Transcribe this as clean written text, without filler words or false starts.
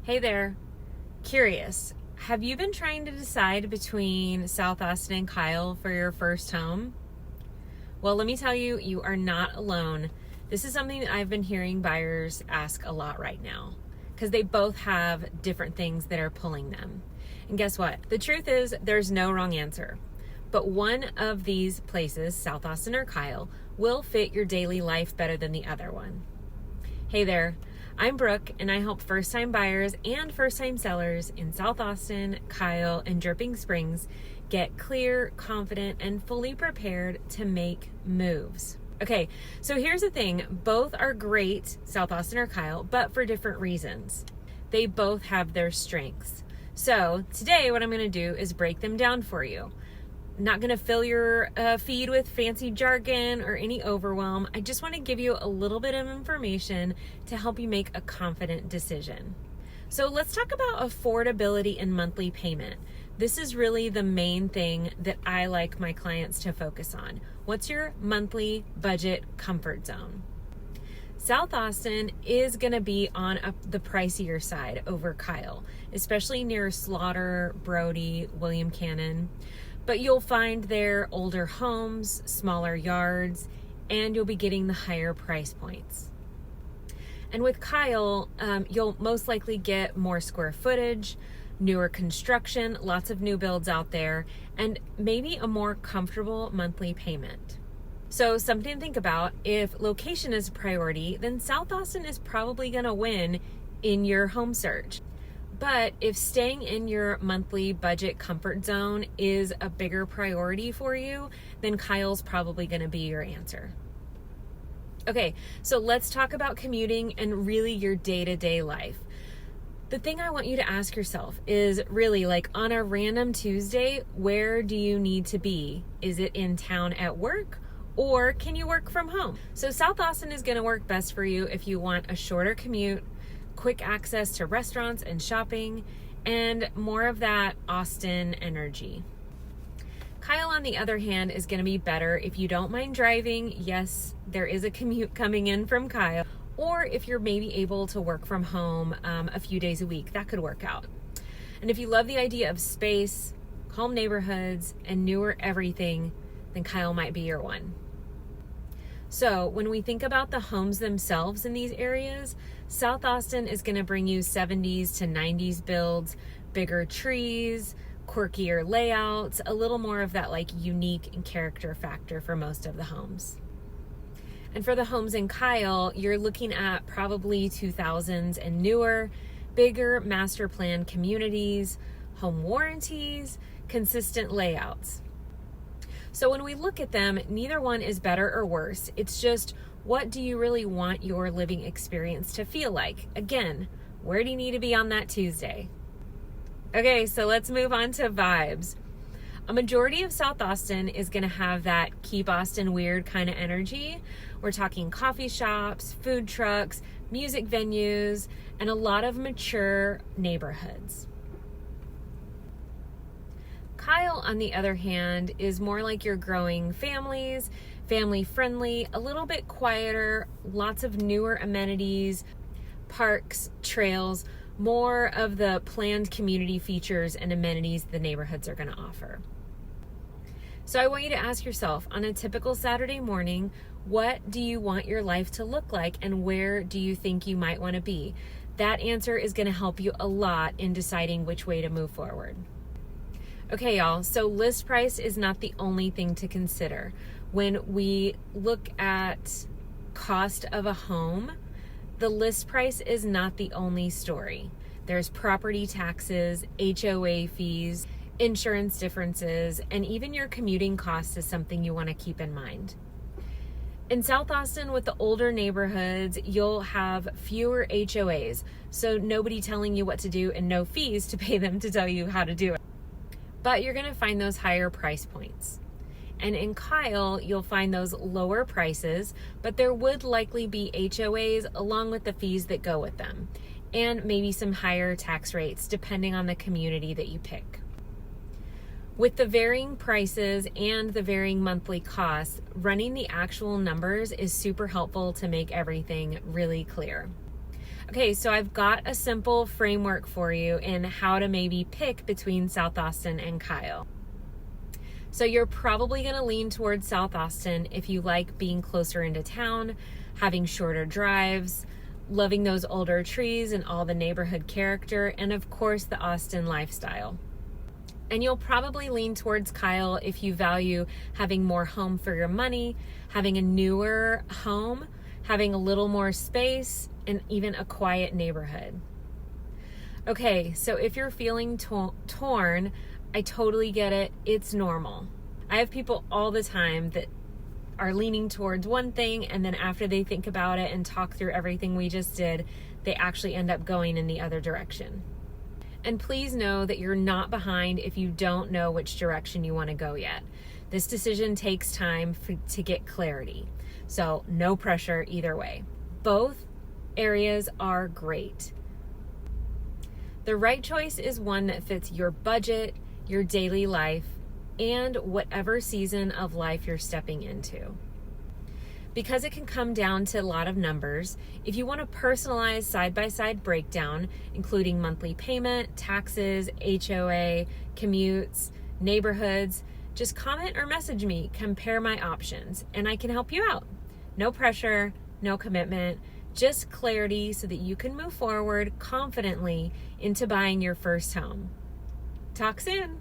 Hey there. Curious, have you been trying to decide between South Austin and Kyle for your first home? Well, let me tell you, you are not alone. This is something that I've been hearing buyers ask a lot right now because they both have different things that are pulling them. And guess what? The truth is there's no wrong answer. But one of these places, South Austin or Kyle, will fit your daily life better than the other one. Hey there. I'm Brooke, and I help first-time buyers and first-time sellers in South Austin, Kyle, and Dripping Springs get clear, confident, and fully prepared to make moves. Okay, so here's the thing. Both are great, South Austin or Kyle, but for different reasons. They both have their strengths. So today what I'm going to do is break them down for you. I'm not going to fill your feed with fancy jargon or any overwhelm. I just want to give you a little bit of information to help you make a confident decision. So let's talk about affordability and monthly payment. This is really the main thing that I like my clients to focus on. What's your monthly budget comfort zone? South Austin is going to be on the pricier side over Kyle, especially near Slaughter, Brody, William Cannon. But you'll find there older homes, smaller yards, and you'll be getting the higher price points. And with Kyle, you'll most likely get more square footage, newer construction, lots of new builds out there, and maybe a more comfortable monthly payment. So something to think about, if location is a priority, then South Austin is probably going to win in your home search. But if staying in your monthly budget comfort zone is a bigger priority for you, then Kyle's probably going to be your answer. Okay, so let's talk about commuting and really your day-to-day life. The thing I want you to ask yourself is really, like, on a random Tuesday, where do you need to be? Is it in town at work, or can you work from home? So South Austin is going to work best for you if you want a shorter commute, quick access to restaurants and shopping, and more of that Austin energy. Kyle, on the other hand, is going to be better if you don't mind driving. Yes, there is a commute coming in from Kyle. Or if you're maybe able to work from home a few days a week, that could work out. And if you love the idea of space, calm neighborhoods, and newer everything, then Kyle might be your one. So when we think about the homes themselves in these areas, South Austin is going to bring you 70s to 90s builds, bigger trees, quirkier layouts, a little more of that like unique and character factor for most of the homes. And for the homes in Kyle, you're looking at probably 2000s and newer, bigger master plan communities, home warranties, consistent layouts. So when we look at them, neither one is better or worse. It's just, what do you really want your living experience to feel like? Again, where do you need to be on that Tuesday? Okay, so let's move on to vibes. A majority of South Austin is going to have that keep Austin weird kind of energy. We're talking coffee shops, food trucks, music venues, and a lot of mature neighborhoods. Kyle, on the other hand, is more like your growing families, family friendly, a little bit quieter, lots of newer amenities, parks, trails, more of the planned community features and amenities the neighborhoods are going to offer. So I want you to ask yourself, on a typical Saturday morning, what do you want your life to look like and where do you think you might want to be? That answer is going to help you a lot in deciding which way to move forward. Okay, y'all, so list price is not the only thing to consider. When we look at cost of a home, the list price is not the only story. There's property taxes, HOA fees, insurance differences, and even your commuting costs is something you want to keep in mind. In South Austin, with the older neighborhoods, you'll have fewer HOAs, so nobody telling you what to do and no fees to pay them to tell you how to do it. But you're going to find those higher price points. And in Kyle, you'll find those lower prices, but there would likely be HOAs along with the fees that go with them, and maybe some higher tax rates depending on the community that you pick. With the varying prices and the varying monthly costs, running the actual numbers is super helpful to make everything really clear. Okay, so I've got a simple framework for you in how to maybe pick between South Austin and Kyle. So you're probably going to lean towards South Austin if you like being closer into town, having shorter drives, loving those older trees and all the neighborhood character, and of course the Austin lifestyle. And you'll probably lean towards Kyle if you value having more home for your money, having a newer home, having a little more space, and even a quiet neighborhood. Okay, so if you're feeling torn, I totally get it. It's normal. I have people all the time that are leaning towards one thing, and then after they think about it and talk through everything we just did, they actually end up going in the other direction. And please know that you're not behind if you don't know which direction you want to go yet. This decision takes time to get clarity. So no pressure either way. Both areas are great. The right choice is one that fits your budget, your daily life, and whatever season of life you're stepping into. Because it can come down to a lot of numbers, if you want a personalized side-by-side breakdown, including monthly payment, taxes, HOA, commutes, neighborhoods, just comment or message me, compare my options, and I can help you out. No pressure, no commitment, just clarity so that you can move forward confidently into buying your first home. Talk soon.